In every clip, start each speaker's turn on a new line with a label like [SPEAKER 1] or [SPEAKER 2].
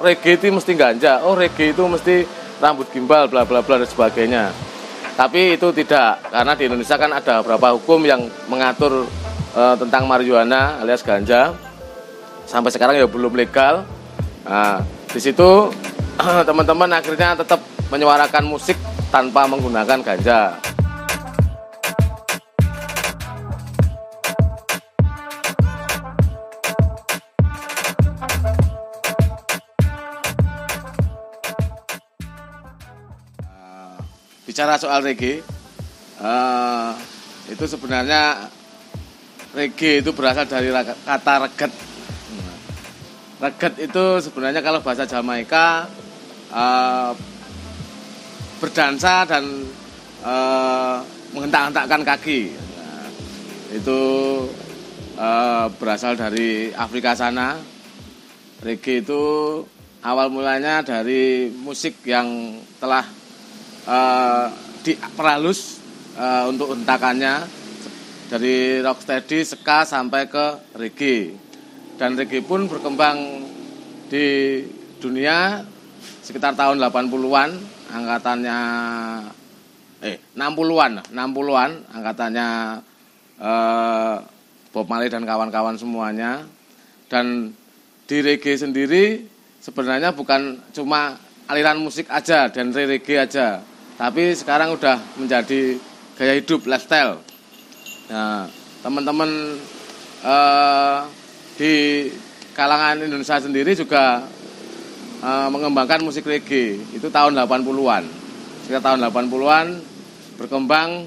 [SPEAKER 1] reggae itu mesti ganja, oh reggae itu mesti rambut gimbal, bla bla bla dan sebagainya. Tapi itu tidak, karena di Indonesia kan ada beberapa hukum yang mengatur tentang marijuana alias ganja. Sampai sekarang ya belum legal. Nah, di situ teman-teman akhirnya tetap menyuarakan musik tanpa menggunakan ganja. Bicara soal reggae, itu sebenarnya reggae itu berasal dari kata reget. Reget itu sebenarnya kalau bahasa Jamaika berdansa dan menghentak-hentakkan kaki. Nah, itu berasal dari Afrika sana. Reggae itu awal mulanya dari musik yang telah diperhalus untuk hentakannya, dari rocksteady, ska sampai ke reggae. Dan reggae pun berkembang di dunia sekitar tahun 80-an, angkatannya 60-an angkatannya Bob Marley dan kawan-kawan semuanya. Dan di reggae sendiri sebenarnya bukan cuma aliran musik aja dan reggae aja, tapi sekarang udah menjadi gaya hidup, lifestyle. Nah, teman-teman di kalangan Indonesia sendiri juga mengembangkan musik reggae. Itu tahun 80-an. Sekitar tahun 80-an berkembang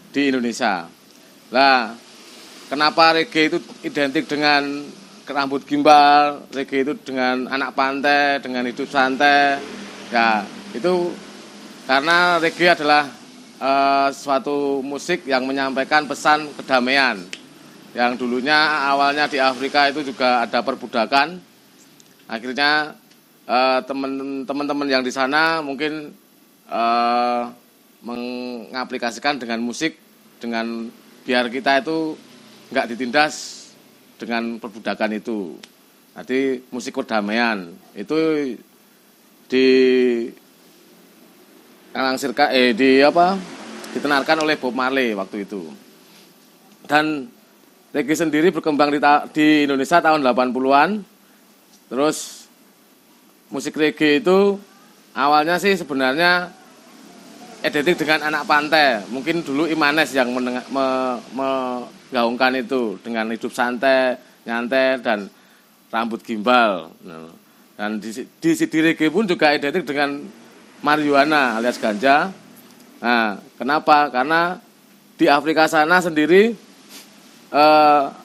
[SPEAKER 1] di Indonesia. Nah, kenapa reggae itu identik dengan rambut gimbal, reggae itu dengan anak pantai, dengan hidup santai? Ya, itu karena reggae adalah suatu musik yang menyampaikan pesan kedamaian. Yang dulunya awalnya di Afrika itu juga ada perbudakan. Akhirnya teman-teman yang di sana mungkin mengaplikasikan dengan musik, dengan biar kita itu nggak ditindas dengan perbudakan itu. Nanti musik kedamaian itu ditenarkan oleh Bob Marley waktu itu. Dan reggae sendiri berkembang di Indonesia tahun 80-an. Terus musik reggae itu awalnya sih sebenarnya identik dengan anak pantai. Mungkin dulu Imanes yang menggaungkan itu dengan hidup santai, nyantai dan rambut gimbal. Dan di reggae pun juga identik dengan marijuana alias ganja. Nah, kenapa? Karena di Afrika sana sendiri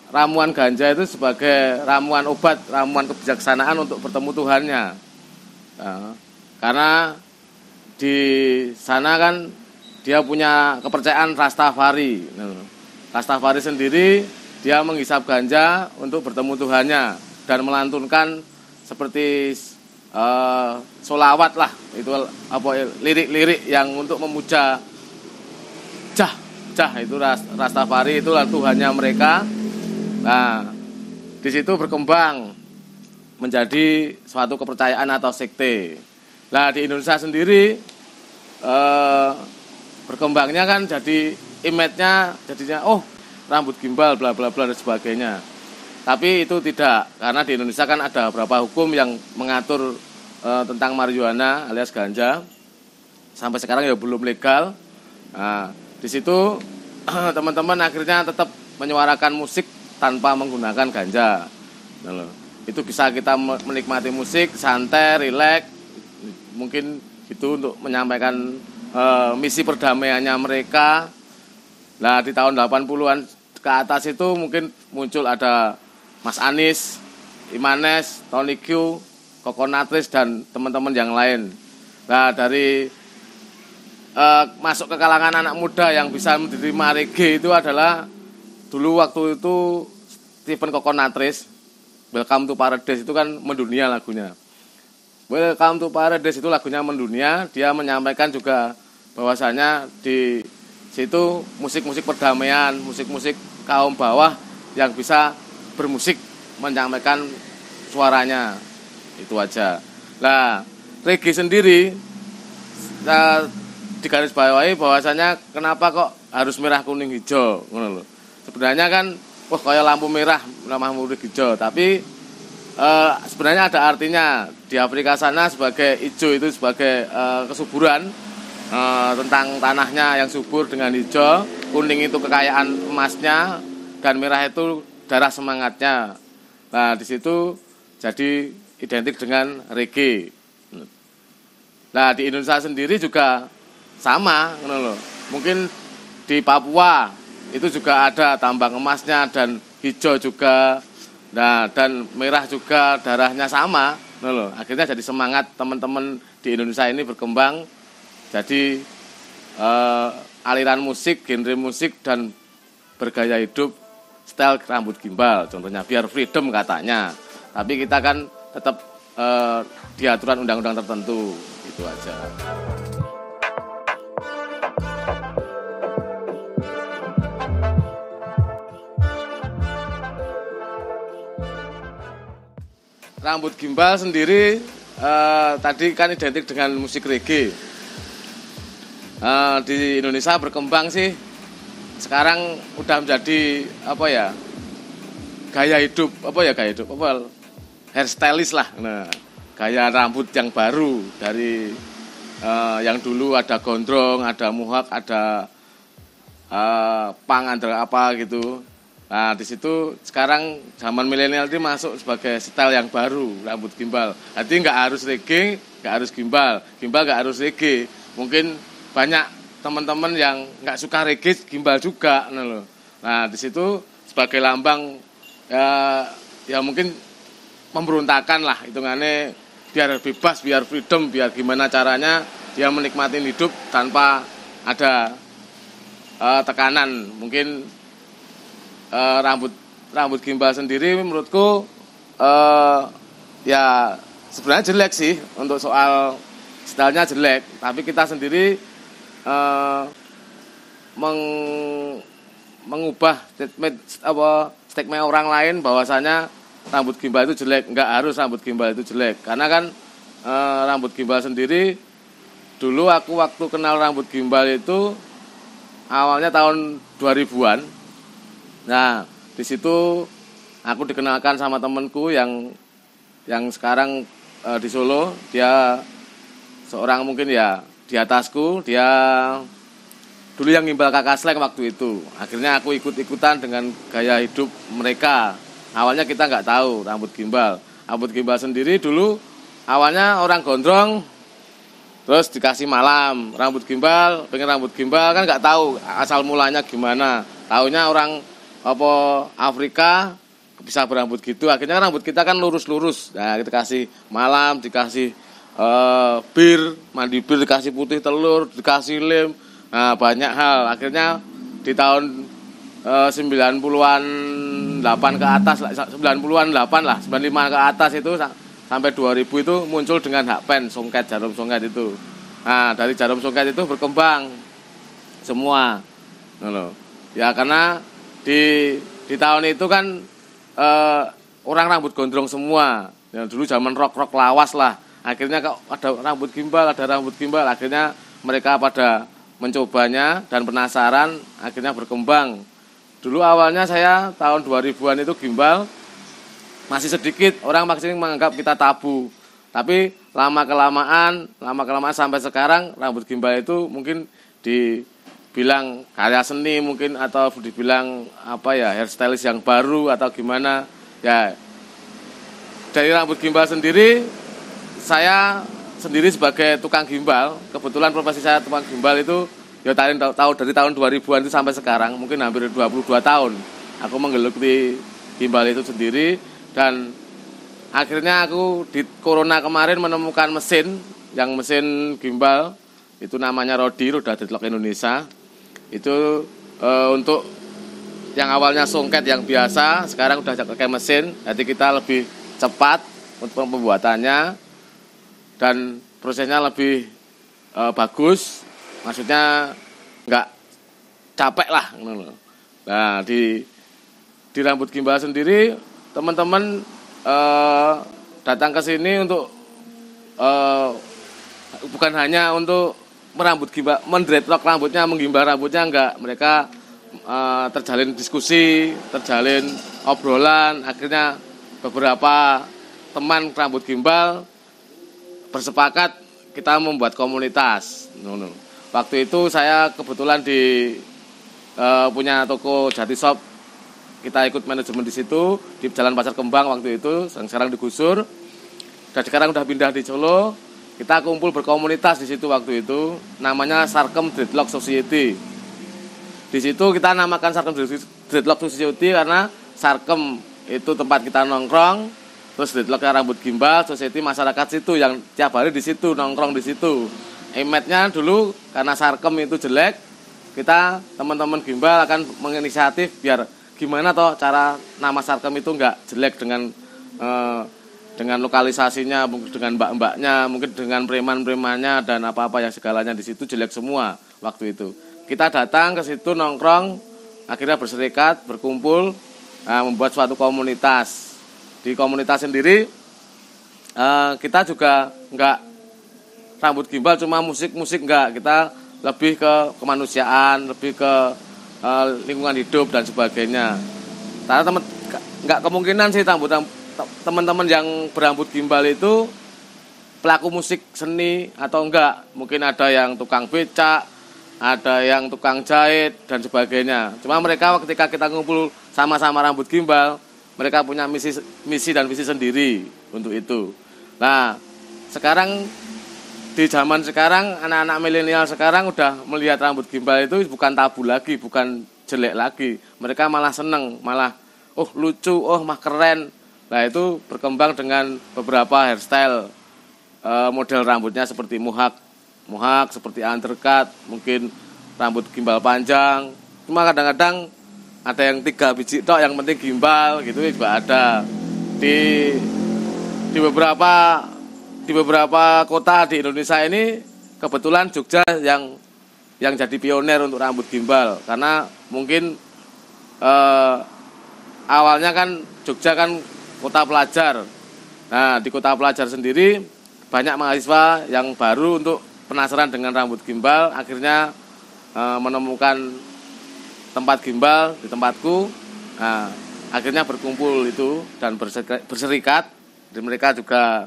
[SPEAKER 1] ramuan ganja itu sebagai ramuan obat, ramuan kebijaksanaan untuk bertemu Tuhannya. Karena di sana kan dia punya kepercayaan Rastafari. Rastafari sendiri dia menghisap ganja untuk bertemu Tuhannya dan melantunkan seperti solawat lah, itu lirik-lirik yang untuk memuja Jah itu Rastafari, itulah Tuhannya mereka. Nah, di situ berkembang menjadi suatu kepercayaan atau sekte. Nah, di Indonesia sendiri berkembangnya kan jadi image-nya jadinya rambut gimbal bla bla bla dan sebagainya. Tapi itu tidak, karena di Indonesia kan ada beberapa hukum yang mengatur tentang marijuana alias ganja. Sampai sekarang ya belum legal. Nah, di situ teman-teman akhirnya tetap menyuarakan musik tanpa menggunakan ganja. Itu bisa kita menikmati musik santai, rileks. Mungkin itu untuk menyampaikan misi perdamaiannya mereka. Nah, di tahun 80-an ke atas itu mungkin muncul ada Mas Anies, Imanes, Tony Q, Coconutrix dan teman-teman yang lain. Nah, dari masuk ke kalangan anak muda yang bisa menerima reggae itu adalah dulu waktu itu Stephen Coconutrix, Welcome to Paradise itu kan mendunia lagunya. Welcome to Paradise itu lagunya mendunia. Dia menyampaikan juga bahwasanya di situ musik-musik perdamaian, musik-musik kaum bawah yang bisa bermusik menyampaikan suaranya. Itu aja. Nah, reggae sendiri digarisbawahi bahwasanya kenapa kok harus merah kuning hijau ngono lho. Sebenarnya kan kayak lampu merah lampu hijau, tapi sebenarnya ada artinya. Di Afrika sana sebagai hijau itu sebagai kesuburan, tentang tanahnya yang subur dengan hijau, kuning itu kekayaan emasnya, dan merah itu darah semangatnya. Nah, di situ jadi identik dengan reggae. Nah, di Indonesia sendiri juga sama, mungkin di Papua itu juga ada tambang emasnya dan hijau juga, nah dan merah juga darahnya sama, akhirnya jadi semangat teman-teman di Indonesia ini berkembang, jadi aliran musik, genre musik dan bergaya hidup style rambut gimbal, contohnya biar freedom katanya, tapi kita kan tetap di aturan undang-undang tertentu, itu aja. Rambut gimbal sendiri tadi kan identik dengan musik reggae. Di Indonesia berkembang sih sekarang udah menjadi gaya hidup hairstylist lah. Nah, gaya rambut yang baru dari yang dulu ada gondrong, ada muhak, ada pang, ada apa gitu. Nah, di situ sekarang zaman milenial ini masuk sebagai style yang baru, rambut gimbal. Jadi nggak harus reggae, nggak harus gimbal nggak harus reggae. Mungkin banyak teman-teman yang nggak suka reggae, gimbal juga. Nah, di situ sebagai lambang ya mungkin pemberontakan lah, hitungannya biar bebas, biar freedom, biar gimana caranya dia menikmati hidup tanpa ada tekanan. Mungkin rambut gimbal sendiri menurutku ya sebenarnya jelek sih, untuk soal stylenya jelek, tapi kita sendiri mengubah statement orang lain bahwasanya rambut gimbal itu jelek. Enggak harus rambut gimbal itu jelek, karena kan rambut gimbal sendiri dulu aku waktu kenal rambut gimbal itu awalnya tahun 2000-an. Nah, di situ aku dikenalkan sama temanku yang sekarang di Solo. Dia seorang mungkin ya di atasku, dia dulu yang gimbal kakak sleng waktu itu. Akhirnya aku ikut-ikutan dengan gaya hidup mereka. Awalnya kita nggak tahu rambut gimbal. Rambut gimbal sendiri dulu awalnya orang gondrong, terus dikasih malam rambut gimbal, pengen rambut gimbal kan nggak tahu asal mulanya gimana. Taunya orang Afrika bisa berambut gitu. Akhirnya rambut kita kan lurus-lurus. Nah, kita kasih malam, dikasih mandi bir, dikasih putih telur, dikasih lem. Nah, banyak hal. Akhirnya di tahun 90-an 8 ke atas, 90-an 8 lah, 95 ke atas itu sampai 2000 itu muncul dengan hakpen, songket, jarum songket itu. Nah, dari jarum songket itu berkembang semua. Ya karena di tahun itu kan orang rambut gondrong semua. Ya, dulu zaman rock lawas lah. Akhirnya ada rambut gimbal, akhirnya mereka pada mencobanya dan penasaran, akhirnya berkembang. Dulu awalnya saya tahun 2000-an itu gimbal masih sedikit, orang masih menganggap kita tabu. Tapi lama kelamaan sampai sekarang rambut gimbal itu mungkin dibilang karya seni mungkin, atau dibilang hairstylist yang baru atau gimana. Ya, dari rambut gimbal sendiri, saya sendiri sebagai tukang gimbal, kebetulan profesi saya tukang gimbal itu ya dari tahun 2000-an itu sampai sekarang, mungkin hampir 22 tahun aku menggeluti gimbal itu sendiri. Dan akhirnya aku di corona kemarin menemukan mesin gimbal, itu namanya roda deadlock Indonesia. Itu untuk yang awalnya songket yang biasa, sekarang udah pakai mesin, jadi kita lebih cepat untuk pembuatannya dan prosesnya lebih bagus, maksudnya nggak capek lah. Nah, di rambut gimbal sendiri teman-teman datang ke sini untuk eh, bukan hanya untuk merambut gimbal, mendreadlock rambutnya, menggimbal rambutnya, enggak. Mereka terjalin diskusi, terjalin obrolan. Akhirnya beberapa teman rambut gimbal bersepakat kita membuat komunitas. Waktu itu saya kebetulan punya toko Jati Shop. Kita ikut manajemen di situ di Jalan Pasar Kembang waktu itu, sekarang digusur. Dan sekarang udah pindah di Solo. Kita kumpul berkomunitas di situ waktu itu, namanya Sarkem Dreadlock Society. Di situ kita namakan Sarkem Dreadlock Society karena Sarkem itu tempat kita nongkrong, terus Dreadlock rambut gimbal, Society masyarakat situ yang tiap hari di situ nongkrong di situ. Image-nya dulu karena Sarkem itu jelek, kita teman-teman gimbal akan menginisiatif biar gimana toh cara nama Sarkem itu nggak jelek dengan lokalisasinya, mungkin dengan mbak-mbaknya, mungkin dengan preman-premannya dan apa-apa yang segalanya di situ jelek semua waktu itu. Kita datang ke situ nongkrong, akhirnya berserikat, berkumpul, membuat suatu komunitas. Di komunitas sendiri kita juga nggak rambut gimbal cuma musik-musik, nggak, kita lebih ke kemanusiaan, lebih ke lingkungan hidup dan sebagainya. Karena nggak kemungkinan sih teman-teman yang berambut gimbal itu pelaku musik seni atau enggak. Mungkin ada yang tukang becak, ada yang tukang jahit dan sebagainya. Cuma mereka ketika kita ngumpul sama-sama rambut gimbal, mereka punya misi dan visi sendiri untuk itu. Nah, sekarang di zaman sekarang anak-anak milenial sekarang udah melihat rambut gimbal itu bukan tabu lagi, bukan jelek lagi. Mereka malah seneng, malah lucu, mah keren. Nah, itu berkembang dengan beberapa hairstyle, model rambutnya seperti mohawk, seperti undercut, mungkin rambut gimbal panjang. Cuma kadang-kadang ada yang 3 biji tok, yang penting gimbal gitu juga ada. Di beberapa kota di Indonesia ini kebetulan Jogja yang jadi pionir untuk rambut gimbal, karena mungkin awalnya kan Jogja kan kota pelajar. Nah, di kota pelajar sendiri banyak mahasiswa yang baru untuk penasaran dengan rambut gimbal, akhirnya menemukan tempat gimbal di tempatku. Nah, akhirnya berkumpul itu dan berserikat. Dan mereka juga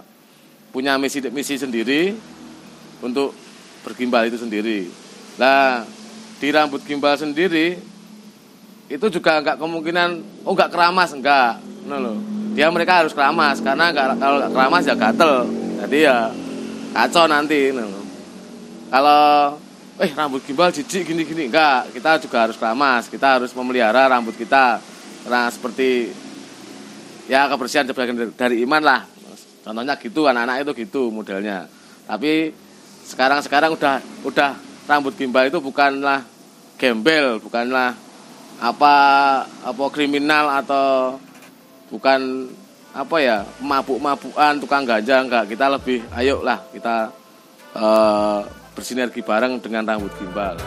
[SPEAKER 1] punya misi sendiri untuk bergimbal itu sendiri. Nah, di rambut gimbal sendiri itu juga enggak kemungkinan enggak keramas, enggak. Mereka harus keramas, karena kalau enggak keramas ya gatel. Jadi ya kacau nanti. Kalau rambut gimbal jijik gini-gini, enggak, kita juga harus keramas. Kita harus memelihara rambut kita. Karena seperti ya kebersihan sebagian dari iman lah. Contohnya gitu, anak-anak itu gitu modelnya. Tapi sekarang udah rambut gimbal itu bukanlah gembel, bukanlah apa kriminal, atau bukan mabuk-mabukan, tukang ganja, enggak. Kita lebih ayolah kita bersinergi bareng dengan rambut gimbal.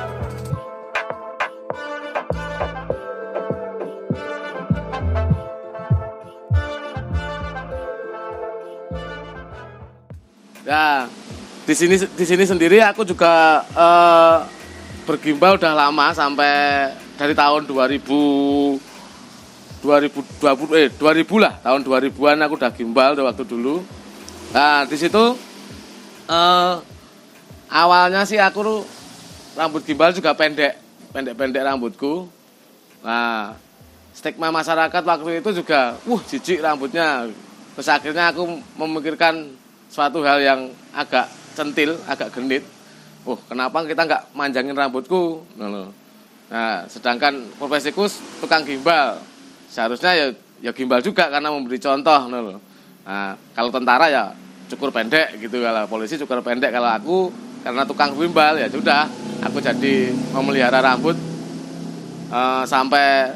[SPEAKER 1] Ya, di sini sendiri aku juga bergimbal udah lama, sampai dari tahun 2000 lah, tahun 2000-an aku udah gimbal waktu dulu. Nah, di situ awalnya sih aku rambut gimbal juga pendek rambutku. Nah, stigma masyarakat waktu itu juga, jijik rambutnya. Terus akhirnya aku memikirkan suatu hal yang agak centil, agak genit. Kenapa kita nggak manjangin rambutku? Nah, sedangkan profesiku tukang gimbal. Seharusnya ya gimbal juga karena memberi contoh. Nah, kalau tentara ya cukur pendek gitu, kalau polisi cukur pendek. Kalau aku karena tukang gimbal ya sudah, aku jadi memelihara rambut sampai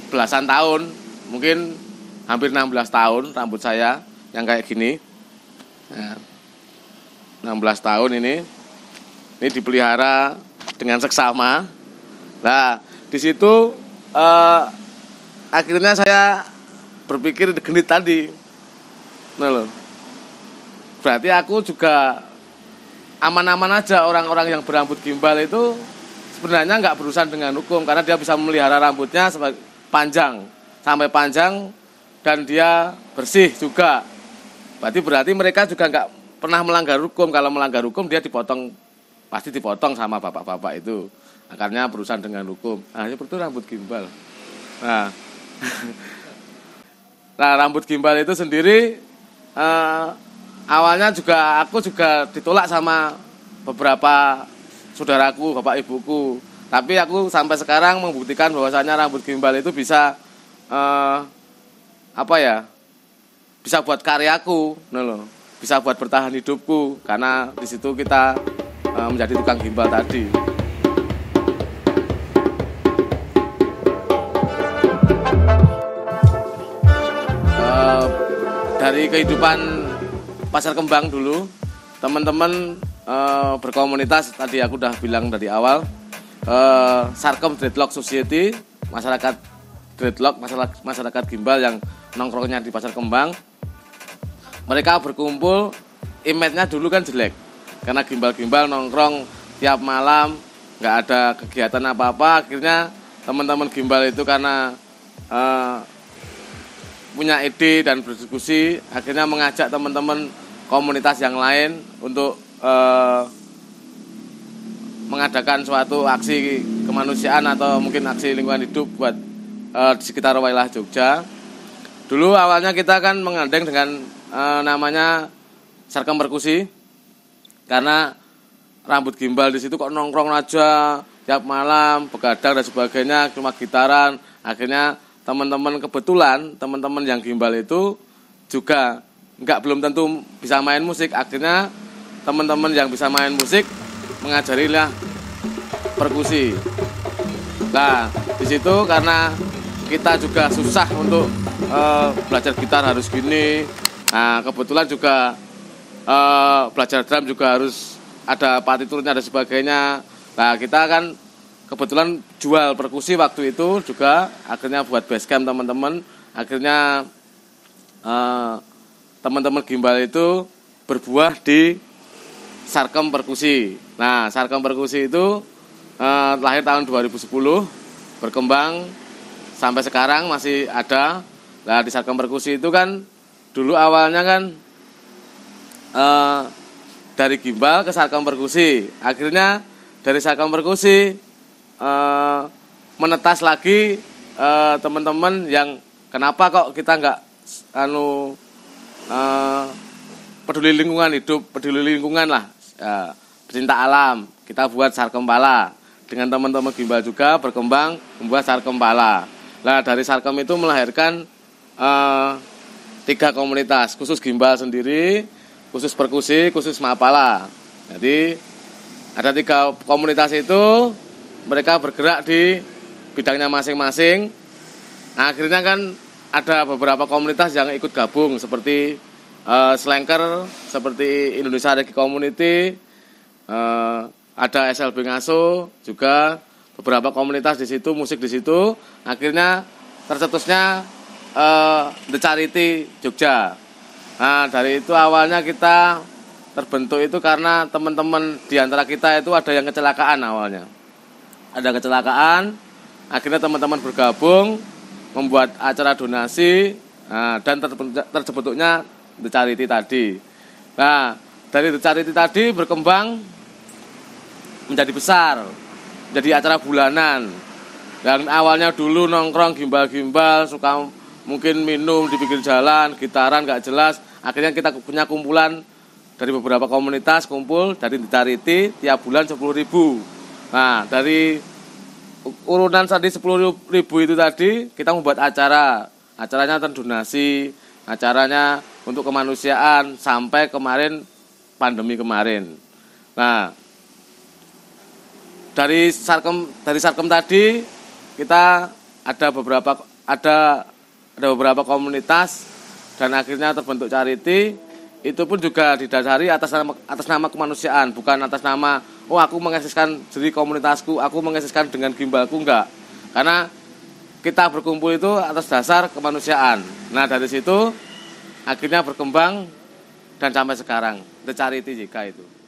[SPEAKER 1] belasan tahun, mungkin hampir 16 tahun rambut saya yang kayak gini. Nah, 16 tahun ini dipelihara dengan seksama. Nah, di situ akhirnya saya berpikir genit tadi. berarti aku juga aman-aman aja. Orang-orang yang berambut gimbal itu sebenarnya nggak berurusan dengan hukum, karena dia bisa memelihara rambutnya panjang sampai panjang dan dia bersih juga. Berarti mereka juga nggak pernah melanggar hukum. Kalau melanggar hukum dia dipotong, pasti dipotong sama bapak-bapak itu. Akarnya berurusan dengan hukum. Nah, seperti rambut gimbal. Nah, nah rambut gimbal itu sendiri awalnya aku juga ditolak sama beberapa saudaraku, bapak ibuku. Tapi aku sampai sekarang membuktikan bahwasanya rambut gimbal itu bisa bisa buat karyaku, bisa buat bertahan hidupku, karena di situ kita menjadi tukang gimbal tadi. Dari kehidupan Pasar Kembang dulu, teman-teman berkomunitas, tadi aku udah bilang dari awal, Sarkem Dreadlock Society, masyarakat dreadlock, masyarakat gimbal yang nongkrongnya di Pasar Kembang. Mereka berkumpul, image-nya dulu kan jelek, karena gimbal-gimbal nongkrong tiap malam, nggak ada kegiatan apa-apa. Akhirnya teman-teman gimbal itu karena punya ide dan berdiskusi, akhirnya mengajak teman-teman komunitas yang lain untuk mengadakan suatu aksi kemanusiaan atau mungkin aksi lingkungan hidup buat di sekitar wilayah Jogja. Dulu awalnya kita kan menggandeng dengan namanya Sarkem Perkusi, karena rambut gimbal di situ kok nongkrong aja tiap malam, begadang dan sebagainya, cuma gitaran. Akhirnya teman-teman yang gimbal itu juga belum tentu bisa main musik. Akhirnya teman-teman yang bisa main musik mengajarilah perkusi. Nah, di situ karena kita juga susah untuk belajar gitar harus gini. Nah, kebetulan juga belajar drum juga harus ada partiturnya dan sebagainya. Nah, kita kan kebetulan jual perkusi waktu itu juga, akhirnya buat basecamp teman-teman. Akhirnya teman-teman gimbal itu berbuah di Sarkem Perkusi. Nah, Sarkem Perkusi itu lahir tahun 2010, berkembang sampai sekarang masih ada. Nah, di Sarkem Perkusi itu kan dulu awalnya kan dari gimbal ke Sarkem Perkusi. Akhirnya dari Sarkem Perkusi menetas lagi teman-teman yang kenapa kok kita nggak peduli lingkungan hidup, peduli lingkungan lah, pecinta alam. Kita buat Sarkem Pala. Dengan teman-teman gimbal juga berkembang membuat Sarkem Pala. Nah, dari Sarkem itu melahirkan 3 komunitas, khusus gimbal sendiri, khusus perkusi, khusus mapala. Jadi ada 3 komunitas itu, mereka bergerak di bidangnya masing-masing. Nah, akhirnya kan ada beberapa komunitas yang ikut gabung seperti Slanker, seperti Indonesia Reggae Community, ada SLB Ngaso juga, beberapa komunitas di situ, musik di situ. Akhirnya tercetusnya The Charity Jogja. Nah, dari itu awalnya kita terbentuk itu karena teman-teman di antara kita itu ada yang kecelakaan awalnya. Ada kecelakaan, akhirnya teman-teman bergabung membuat acara donasi, dan terbentuknya The Charity tadi. Nah, dari The Charity tadi berkembang menjadi besar, jadi acara bulanan. Dan awalnya dulu nongkrong gimbal-gimbal, suka mungkin minum di pinggir jalan, gitaran gak jelas. Akhirnya kita punya kumpulan dari beberapa komunitas, kumpul dari The Charity tiap bulan 10.000. Nah, dari urunan tadi 10.000 itu tadi, kita membuat acaranya terdonasi, acaranya untuk kemanusiaan sampai kemarin pandemi kemarin. Nah, dari Sarkem tadi kita ada beberapa komunitas dan akhirnya terbentuk Charity. Itu pun juga didasari atas nama kemanusiaan, bukan atas nama aku mengeksiskan diri komunitasku, aku mengeksiskan dengan gimbalku, enggak. Karena kita berkumpul itu atas dasar kemanusiaan. Nah, dari situ akhirnya berkembang dan sampai sekarang The Charity JK itu.